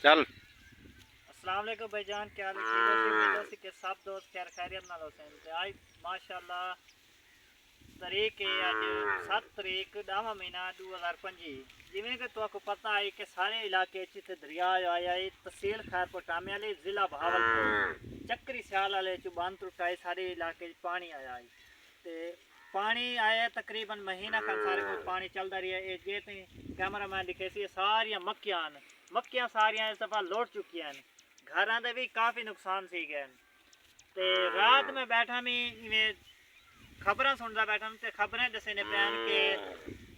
चल। अस्सलाम वालेकुम भाईजान, क्या हाल है? ठीक हो? उम्मीद है कि सब दोस्त खैर खैरियत नाल होसन ते आज माशाअल्लाह तारीख है आज 7 तारीख 10वां महीना 2025। जिमें कि तुमको पता है कि सारे इलाके च दरिया आया है। तहसील खैरपुर टामियाली जिला बहावलपुर चक्री सियाल वाले चुबान त्रुटाए सारे इलाके पानी आया है। ते पानी आया तकरीबन महीना का सारे को पानी चलता रहा है। जे कैमरा मैन दिखे सी सारिया मक्कियां सारिया इस दफा लौट चुकी हैं। घरों के भी काफ़ी नुकसान सी गए। तो रात में बैठा मैं इवें खबर सुनता बैठा तो खबरें दसे ने पैन के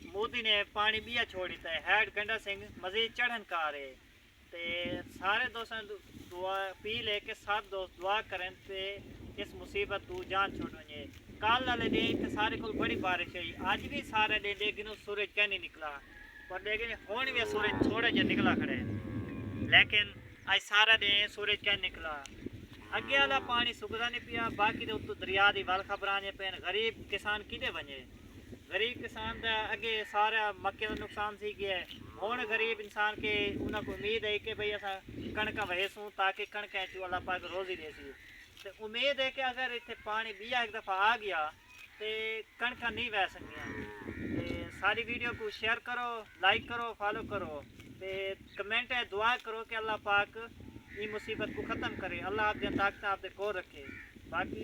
मोदी ने पानी बिया छोड़ दिता है। हैड गंडा सिंह मजीद चढ़न का रहे। तो सारे दोस्तों दुआ अपील है कि सब दोस्त दुआ करें तो इस मुसीबत तू जान छुट वजे। कल वाले दिन तो सारे को बड़ी बारिश हुई, अज भी सारे दिन लेकिन सूरज क्या नहीं निकला। पर लेकिन हुण भी सूरज थोड़ा जहा निकला खड़े, लेकिन अज सारा दिन सूरज क्या निकला। अगे वाला पानी सुकदा नहीं पिया, बाकी तो उत्तों दरिया की वल खबर आने पे। गरीब किसान किते बने? गरीब किसान का अगे सारा मक्के का नुकसान सी गया है। हुण गरीब इंसान के उन्होंने उम्मीद है कि भाई असा कणक वेसूँ ताकि कणक चू अल्लाह पाक रोज़ी दे सी। तो उम्मीद है कि अगर इतने पानी बिया एक दफ़ा आ गया तो कणक नहीं वह सकियाँ। सारी वीडियो को शेयर करो, लाइक करो, फॉलो करो, तो कमेंट है दुआ करो कि अल्लाह पाक ये मुसीबत को ख़त्म करे। अल्लाह आप ताकत आपके को रखे। बाकी